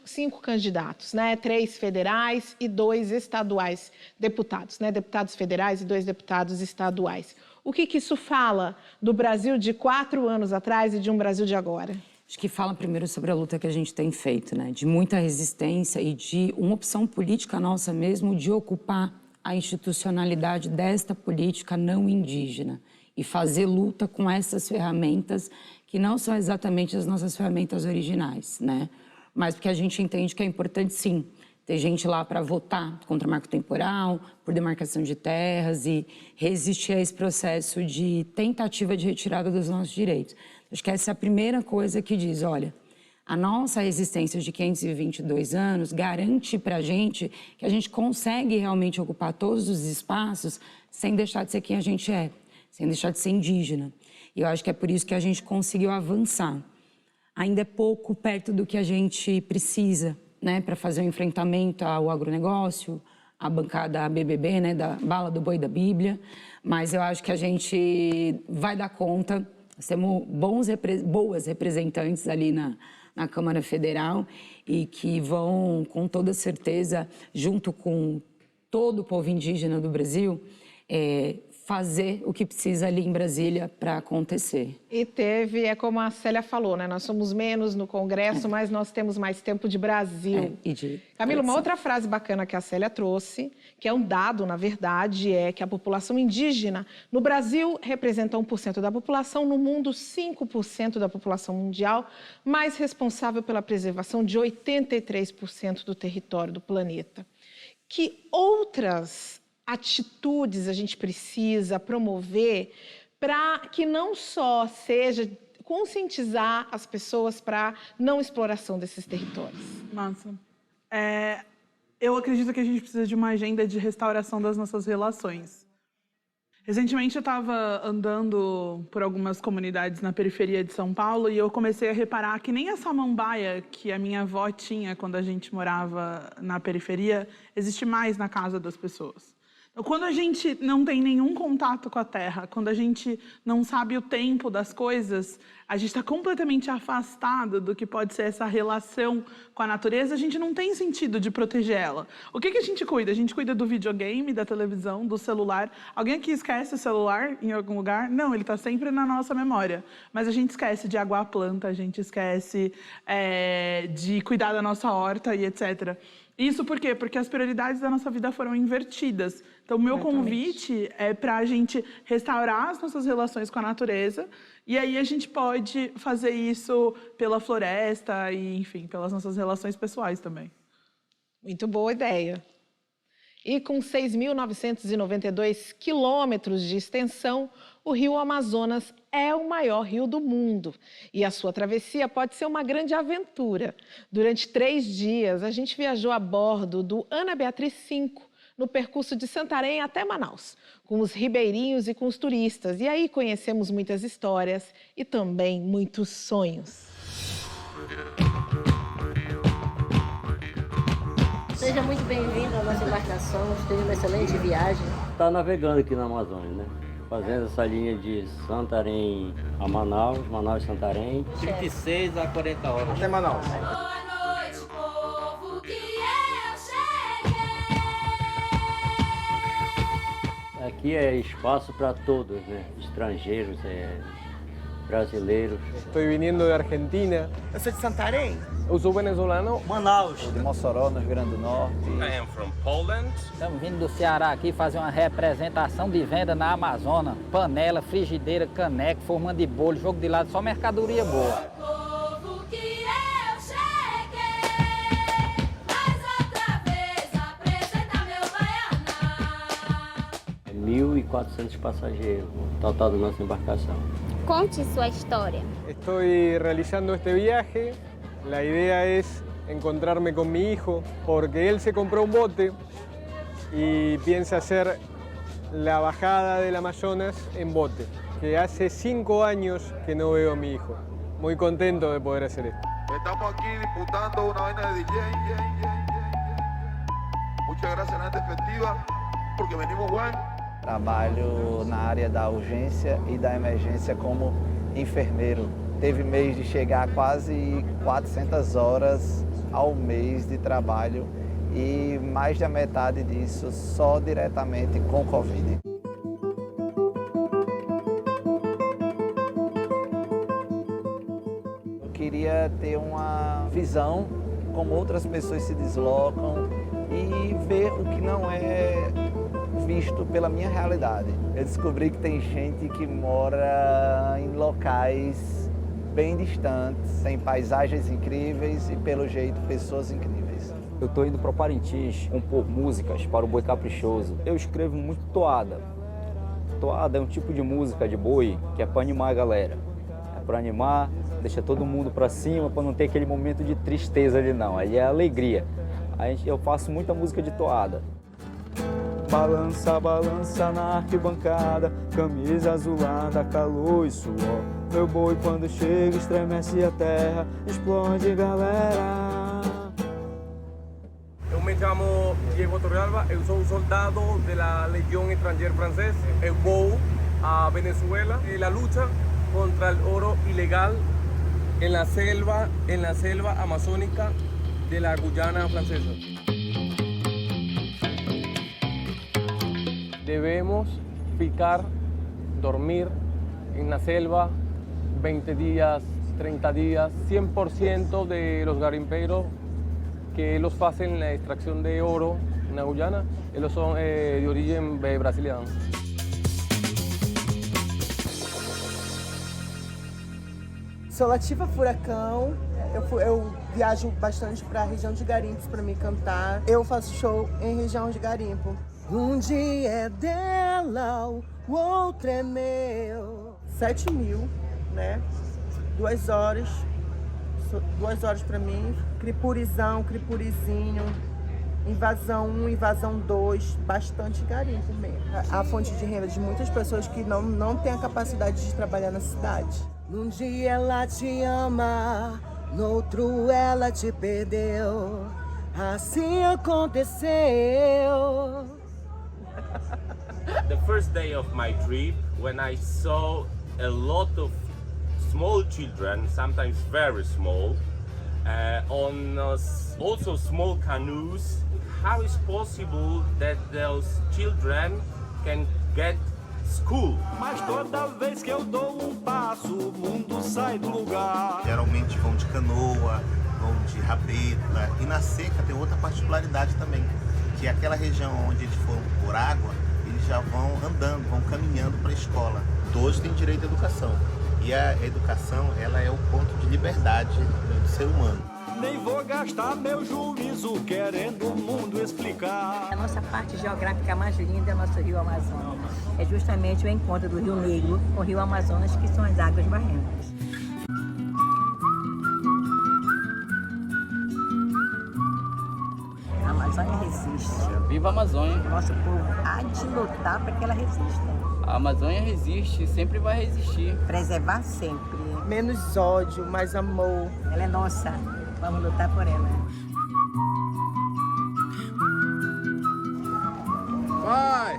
cinco candidatos, né? 3 federais e 2 estaduais deputados, né? Deputados federais e 2 deputados estaduais. O que isso fala do Brasil de 4 anos atrás e de um Brasil de agora? Acho que fala primeiro sobre a luta que a gente tem feito, né? De muita resistência e de uma opção política nossa mesmo de ocupar a institucionalidade desta política não indígena e fazer luta com essas ferramentas que não são exatamente as nossas ferramentas originais, né? Mas porque a gente entende que é importante, sim, ter gente lá para votar contra marco temporal, por demarcação de terras e resistir a esse processo de tentativa de retirada dos nossos direitos. Acho que essa é a primeira coisa que diz, olha, a nossa resistência de 522 anos garante para a gente que a gente consegue realmente ocupar todos os espaços sem deixar de ser quem a gente é, sem deixar de ser indígena. E eu acho que é por isso que a gente conseguiu avançar. Ainda é pouco perto do que a gente precisa, né, para fazer o enfrentamento ao agronegócio, a bancada BBB, né, da bala do boi da Bíblia, mas eu acho que a gente vai dar conta. Nós temos boas representantes ali na Câmara Federal e que vão, com toda certeza, junto com todo o povo indígena do Brasil, fazer o que precisa ali em Brasília para acontecer. E é como a Célia falou, né? Nós somos menos no Congresso, mas nós temos mais tempo de Brasil. Camila, uma outra frase bacana que a Célia trouxe, que é um dado, na verdade, é que a população indígena no Brasil representa 1% da população, no mundo 5% da população mundial, mas responsável pela preservação de 83% do território do planeta. Que outras atitudes a gente precisa promover para que não só seja conscientizar as pessoas para não exploração desses territórios? Massa. Eu acredito que a gente precisa de uma agenda de restauração das nossas relações. Recentemente eu estava andando por algumas comunidades na periferia de São Paulo e eu comecei a reparar que nem a samambaia que a minha avó tinha quando a gente morava na periferia existe mais na casa das pessoas. Quando a gente não tem nenhum contato com a terra, quando a gente não sabe o tempo das coisas, a gente está completamente afastado do que pode ser essa relação com a natureza, a gente não tem sentido de proteger ela. O que a gente cuida? A gente cuida do videogame, da televisão, do celular. Alguém aqui esquece o celular em algum lugar? Não, ele está sempre na nossa memória. Mas a gente esquece de aguar a planta, a gente esquece de cuidar da nossa horta e etc. Isso por quê? Porque as prioridades da nossa vida foram invertidas. Então, o meu convite é para a gente restaurar as nossas relações com a natureza e aí a gente pode fazer isso pela floresta e, enfim, pelas nossas relações pessoais também. Muito boa ideia. E com 6.992 quilômetros de extensão, o rio Amazonas é o maior rio do mundo. E a sua travessia pode ser uma grande aventura. Durante 3 dias, a gente viajou a bordo do Ana Beatriz 5, no percurso de Santarém até Manaus, com os ribeirinhos e com os turistas. E aí conhecemos muitas histórias e também muitos sonhos. Seja muito bem-vindo à nossa embarcação, esteja uma excelente viagem. Está navegando aqui na Amazônia, né? Fazendo essa linha de Santarém a Manaus, Manaus Santarém. 36 a 40 horas. Até Manaus. Boa noite, povo, que eu cheguei. Aqui é espaço para todos, né? Estrangeiros, brasileiros. Estou vindo de Argentina. Eu sou de Santarém. Eu sou venezuelano. Manaus. De Mossoró, no Rio Grande do Norte. I am from Poland. Estamos vindo do Ceará aqui fazer uma representação de venda na Amazônia. Panela, frigideira, caneco, forma de bolo, jogo de lado, só mercadoria boa. 1.400 passageiros, o total da nossa embarcação. Conte sua história. Estoy realizando este viaje. La idea es encontrarme con mi hijo porque él se compró un bote y piensa hacer la bajada del Amazonas en bote, que hace 5 años que no veo a mi hijo. Muy contento de poder hacer esto. Estamos aquí disputando una vaina de DJ. Muchas gracias, Nata Efectiva, porque venimos bem. Trabalho na área da urgência e da emergência como enfermeiro. Teve mês de chegar a quase 400 horas ao mês de trabalho e mais da metade disso só diretamente com Covid. Eu queria ter uma visão como outras pessoas se deslocam e ver o que não é visto pela minha realidade. Eu descobri que tem gente que mora em locais bem distantes, tem paisagens incríveis e, pelo jeito, pessoas incríveis. Eu estou indo para Parintins compor músicas para o Boi Caprichoso. Eu escrevo muito toada. Toada é um tipo de música de boi que é para animar a galera. É para animar, deixa todo mundo para cima, para não ter aquele momento de tristeza ali não. Aí é alegria. Eu faço muita música de toada. Balança, balança na arquibancada, camisa azulada, calor e suor. Meu boi quando chega estremece a terra, explode galera. Eu me chamo Diego Torrealba, eu sou soldado da Legião Estrangeira Francesa. Eu vou a Venezuela e a luta contra o ouro ilegal na selva amazônica da Guiana Francesa. Debemos ficar, dormir na selva 20 días, 30 días, 100% de los garimpeiros que ellos hacen la extracción de oro en Guyana, ellos son de origen brasileño. Sou Latifa Furacão, eu viajo bastante para a região de Garimpos para me cantar. Eu faço show em região de Garimpo. Um dia é dela, o outro é meu. 7.000, né? 2 horas. 2 horas para mim. Cripurizão, cripurizinho. Invasão 1, invasão 2. Bastante garimpo mesmo. A fonte de renda de muitas pessoas que não têm a capacidade de trabalhar na cidade. Num dia ela te ama, no outro ela te perdeu. Assim aconteceu. The first day of my trip, when I saw a lot of small children, sometimes very small, on also small canoes, how is possible that those children can get school? Mas toda vez que eu dou passo, o mundo sai do lugar. Geralmente vão de canoa, vão de rabeta, e na seca tem outra particularidade também, que é aquela região onde eles foram por água, eles já vão andando, vão caminhando para a escola. Todos têm direito à educação. E a educação, ela é o ponto de liberdade do ser humano. Nem vou gastar meu juízo querendo o mundo explicar. A nossa parte geográfica mais linda é o nosso rio Amazonas. É justamente o encontro do Rio Negro com o rio Amazonas, que são as águas barrentas. A Amazônia resiste. Viva a Amazônia! Nosso povo há de lutar para que ela resista. A Amazônia resiste, sempre vai resistir. Preservar sempre. Menos ódio, mais amor. Ela é nossa. Vamos lutar por ela. Bye!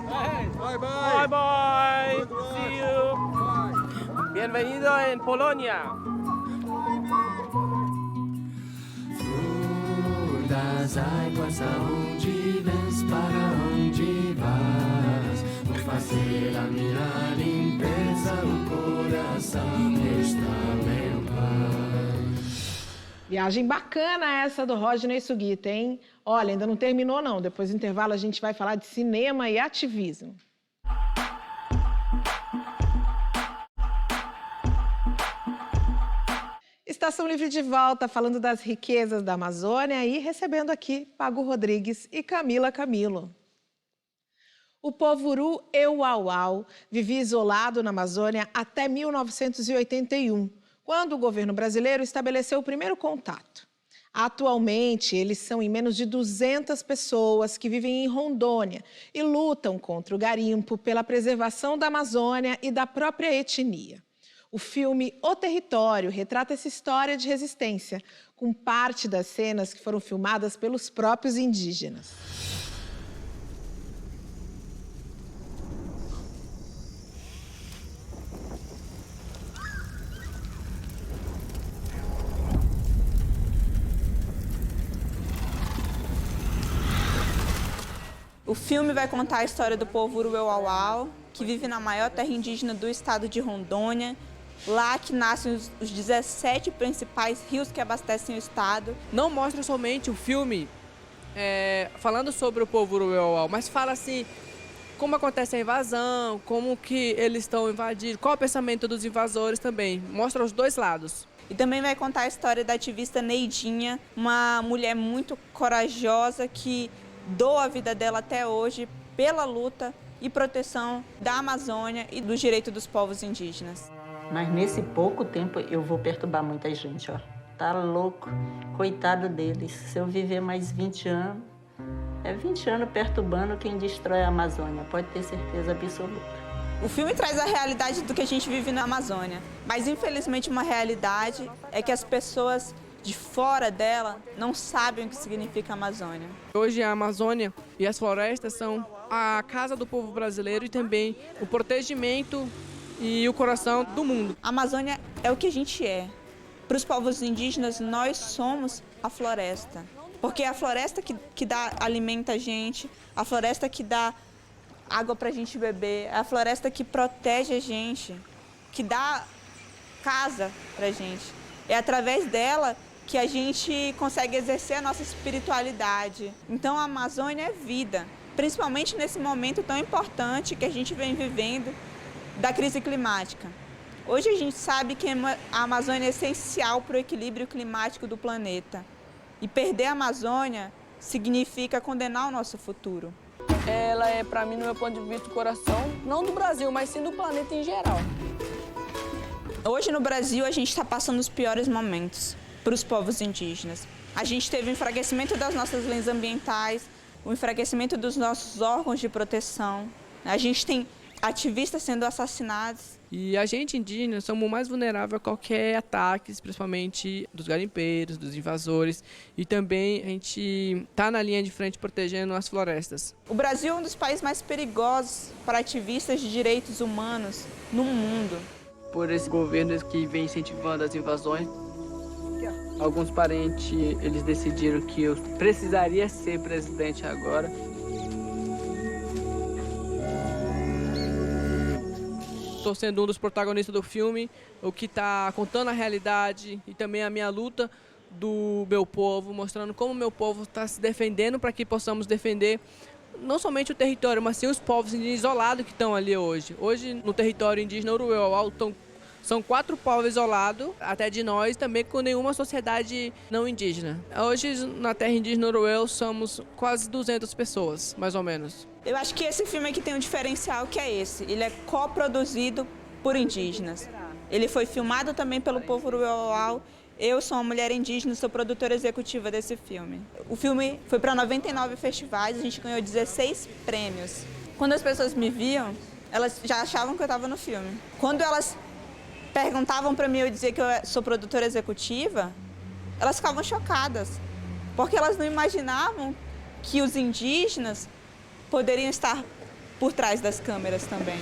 Bye bye! Bye bye! See you! Bye. Bienvenido en Polonia! Flor das águas, aonde vens, para onde vas? Vou fazer a minha limpeza, o coração está em paz. Viagem bacana essa do Rodney Sugita, hein? Olha, ainda não terminou não. Depois do intervalo a gente vai falar de cinema e ativismo. Estação Livre de volta, falando das riquezas da Amazônia e recebendo aqui Pago Rodrigues e Camila Camilo. O povo Uru Euauau vivia isolado na Amazônia até 1981, quando o governo brasileiro estabeleceu o primeiro contato. Atualmente, eles são em menos de 200 pessoas que vivem em Rondônia e lutam contra o garimpo, pela preservação da Amazônia e da própria etnia. O filme O Território retrata essa história de resistência, com parte das cenas que foram filmadas pelos próprios indígenas. O filme vai contar a história do povo Uru Euauau, que vive na maior terra indígena do estado de Rondônia, lá que nascem os 17 principais rios que abastecem o estado. Não mostra somente o filme falando sobre o povo Uru Euauau, mas fala assim, como acontece a invasão, como que eles estão invadindo, qual é o pensamento dos invasores também. Mostra os dois lados. E também vai contar a história da ativista Neidinha, uma mulher muito corajosa que doa a vida dela até hoje pela luta e proteção da Amazônia e do direito dos povos indígenas. Mas nesse pouco tempo eu vou perturbar muita gente, ó. Tá louco, coitado deles. Se eu viver mais 20 anos, é 20 anos perturbando quem destrói a Amazônia, pode ter certeza absoluta. O filme traz a realidade do que a gente vive na Amazônia, mas infelizmente uma realidade é que as pessoas de fora dela não sabem o que significa Amazônia. Hoje a Amazônia e as florestas são a casa do povo brasileiro e também o protegimento e o coração do mundo. A Amazônia é o que a gente é. Para os povos indígenas, nós somos a floresta. Porque é a floresta que alimenta a gente, a floresta que dá água para a gente beber, é a floresta que protege a gente, que dá casa para a gente. É através dela que a gente consegue exercer a nossa espiritualidade. Então a Amazônia é vida, principalmente nesse momento tão importante que a gente vem vivendo da crise climática. Hoje a gente sabe que a Amazônia é essencial para o equilíbrio climático do planeta. E perder a Amazônia significa condenar o nosso futuro. Ela é, para mim, no meu ponto de vista, o coração, não do Brasil, mas sim do planeta em geral. Hoje no Brasil a gente está passando os piores momentos para os povos indígenas. A gente teve o enfraquecimento das nossas leis ambientais, o enfraquecimento dos nossos órgãos de proteção. A gente tem ativistas sendo assassinados. E a gente indígena somos mais vulneráveis a qualquer ataque, principalmente dos garimpeiros, dos invasores. E também a gente está na linha de frente protegendo as florestas. O Brasil é um dos países mais perigosos para ativistas de direitos humanos no mundo. Por esse governo que vem incentivando as invasões, alguns parentes eles decidiram que eu precisaria ser presidente agora. Estou sendo um dos protagonistas do filme, o que está contando a realidade e também a minha luta do meu povo, mostrando como o meu povo está se defendendo para que possamos defender não somente o território, mas sim os povos indígenas isolados que estão ali hoje. Hoje, no território indígena Uru Euauau, são 4 povos isolados, até de nós, também com nenhuma sociedade não indígena. Hoje, na terra indígena Uru Euauau, somos quase 200 pessoas, mais ou menos. Eu acho que esse filme aqui tem um diferencial que é esse. Ele é coproduzido por indígenas. Ele foi filmado também pelo povo Uru Euauau. Eu sou uma mulher indígena, sou produtora executiva desse filme. O filme foi para 99 festivais, a gente ganhou 16 prêmios. Quando as pessoas me viam, elas já achavam que eu estava no filme. Quando elas perguntavam para mim, eu dizia que eu sou produtora executiva, elas ficavam chocadas, porque elas não imaginavam que os indígenas poderiam estar por trás das câmeras também.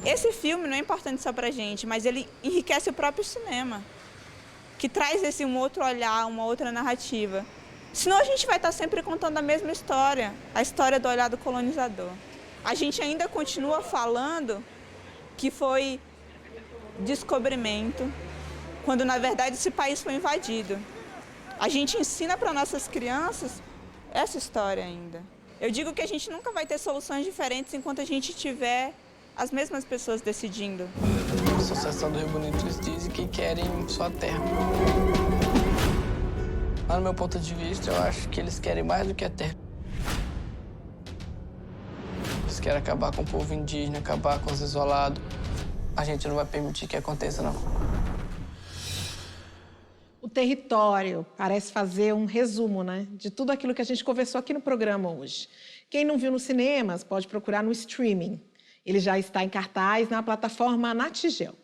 Esse filme não é importante só pra gente, mas ele enriquece o próprio cinema, que traz esse um outro olhar, uma outra narrativa. Senão a gente vai estar sempre contando a mesma história, a história do olhar do colonizador. A gente ainda continua falando que foi descobrimento, quando na verdade esse país foi invadido. A gente ensina para nossas crianças essa história ainda. Eu digo que a gente nunca vai ter soluções diferentes enquanto a gente estiver as mesmas pessoas decidindo. A Associação do Rio Bonito diz que querem sua terra. Mas, no meu ponto de vista, eu acho que eles querem mais do que a terra. Eles querem acabar com o povo indígena, acabar com os isolados. A gente não vai permitir que aconteça, não. O território parece fazer um resumo, né, de tudo aquilo que a gente conversou aqui no programa hoje. Quem não viu nos cinemas pode procurar no streaming. Ele já está em cartaz na plataforma Natigel.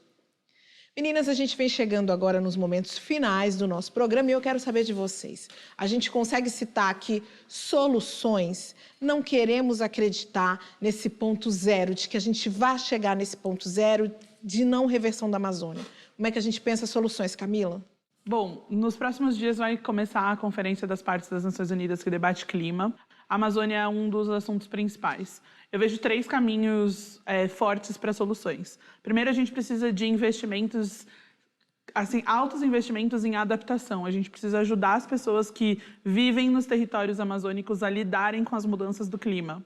Meninas, a gente vem chegando agora nos momentos finais do nosso programa e eu quero saber de vocês. A gente consegue citar aqui soluções? Não queremos acreditar nesse ponto zero, de que a gente vai chegar nesse ponto zero de não reversão da Amazônia. Como é que a gente pensa soluções, Camila? Bom, nos próximos dias vai começar a Conferência das Partes das Nações Unidas que debate clima. A Amazônia é um dos assuntos principais. Eu vejo 3 caminhos fortes para soluções. Primeiro, a gente precisa de investimentos, assim, altos investimentos em adaptação. A gente precisa ajudar as pessoas que vivem nos territórios amazônicos a lidarem com as mudanças do clima.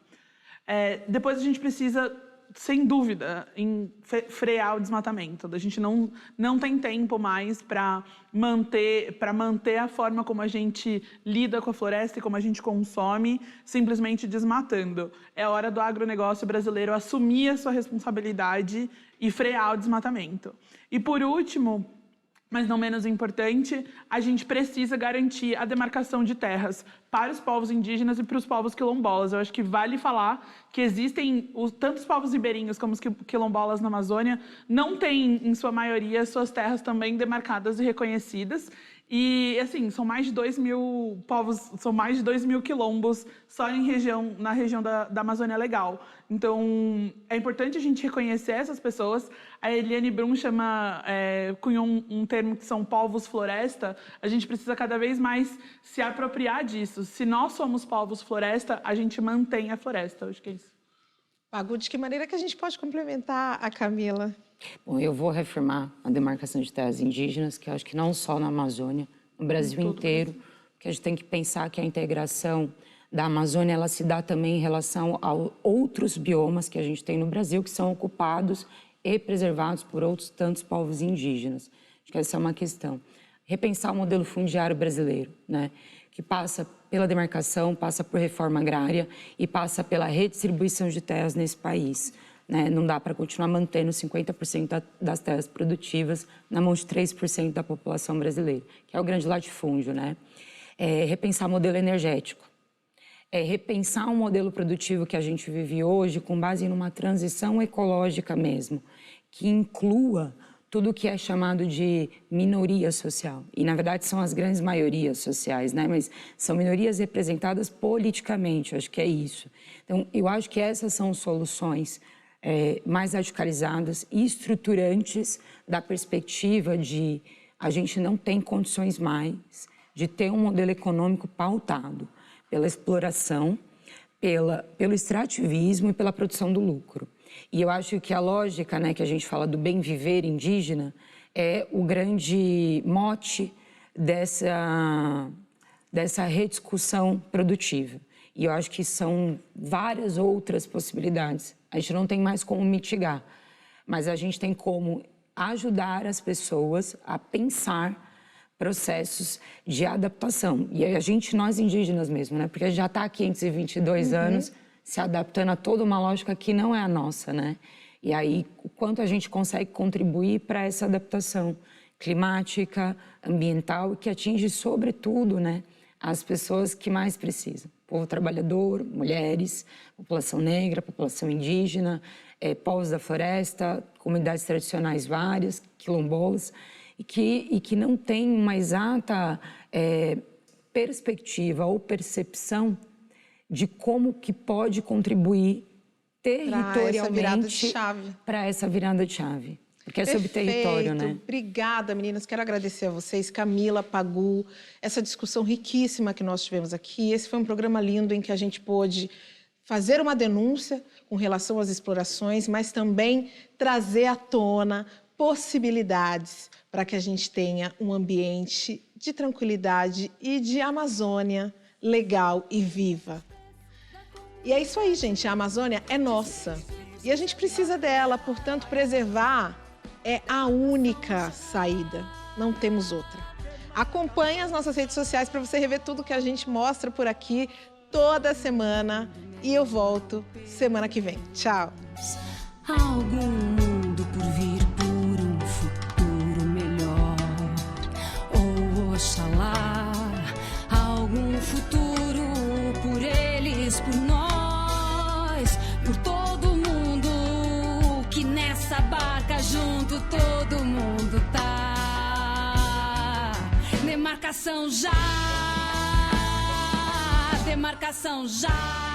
Depois, a gente precisa, sem dúvida, em frear o desmatamento. A gente não tem tempo mais para manter a forma como a gente lida com a floresta e como a gente consome, simplesmente desmatando. É hora do agronegócio brasileiro assumir a sua responsabilidade e frear o desmatamento. E, por último, mas não menos importante, a gente precisa garantir a demarcação de terras para os povos indígenas e para os povos quilombolas. Eu acho que vale falar que existem tanto os povos ribeirinhos como os quilombolas na Amazônia não têm, em sua maioria, suas terras também demarcadas e reconhecidas. E, assim, são mais de 2 mil povos, são mais de 2 mil quilombos só na região da Amazônia Legal. Então, é importante a gente reconhecer essas pessoas. A Eliane Brum cunhou um termo que são povos floresta. A gente precisa cada vez mais se apropriar disso. Se nós somos povos floresta, a gente mantém a floresta. Eu acho que é isso. Pagu, de que maneira que a gente pode complementar a Camila? Bom, eu vou reafirmar a demarcação de terras indígenas, que eu acho que não só na Amazônia, no Brasil inteiro, porque a gente tem que pensar que a integração da Amazônia ela se dá também em relação a outros biomas que a gente tem no Brasil, que são ocupados e preservados por outros tantos povos indígenas. Acho que essa é uma questão. Repensar o modelo fundiário brasileiro, né? Que passa pela demarcação, passa por reforma agrária e passa pela redistribuição de terras nesse país. Né? Não dá para continuar mantendo 50% das terras produtivas na mão de 3% da população brasileira, que é o grande latifúndio. Né? Repensar o modelo energético. Repensar um modelo produtivo que a gente vive hoje com base numa transição ecológica mesmo, que inclua tudo que é chamado de minoria social. E, na verdade, são as grandes maiorias sociais, né? Mas são minorias representadas politicamente, eu acho que é isso. Então, eu acho que essas são soluções mais radicalizadas e estruturantes da perspectiva de a gente não tem condições mais de ter um modelo econômico pautado pela exploração, pelo extrativismo e pela produção do lucro. E eu acho que a lógica, né, que a gente fala do bem viver indígena é o grande mote dessa rediscussão produtiva. E eu acho que são várias outras possibilidades. A gente não tem mais como mitigar, mas a gente tem como ajudar as pessoas a pensar processos de adaptação. E nós indígenas mesmo, né? Porque a gente já está há 522 anos se adaptando a toda uma lógica que não é a nossa, né? E aí, o quanto a gente consegue contribuir para essa adaptação climática, ambiental, que atinge, sobretudo, né, as pessoas que mais precisam. Povo trabalhador, mulheres, população negra, população indígena, povos da floresta, comunidades tradicionais várias, quilombolas, e que não tem uma exata perspectiva ou percepção de como que pode contribuir territorialmente para essa virada de chave. Porque é sobre território, né? Obrigada, meninas. Quero agradecer a vocês, Camila, Pagu, essa discussão riquíssima que nós tivemos aqui. Esse foi um programa lindo em que a gente pôde fazer uma denúncia com relação às explorações, mas também trazer à tona possibilidades para que a gente tenha um ambiente de tranquilidade e de Amazônia legal e viva. E é isso aí, gente. A Amazônia é nossa. E a gente precisa dela, portanto, preservar é a única saída. Não temos outra. Acompanhe as nossas redes sociais para você rever tudo que a gente mostra por aqui toda semana. E eu volto semana que vem. Tchau! Algum mundo por vir, por um futuro melhor. Ou oxalá, algum futuro por eles, por nós, por todo mundo. Que nessa barca junto todo mundo tá. Demarcação já, demarcação já.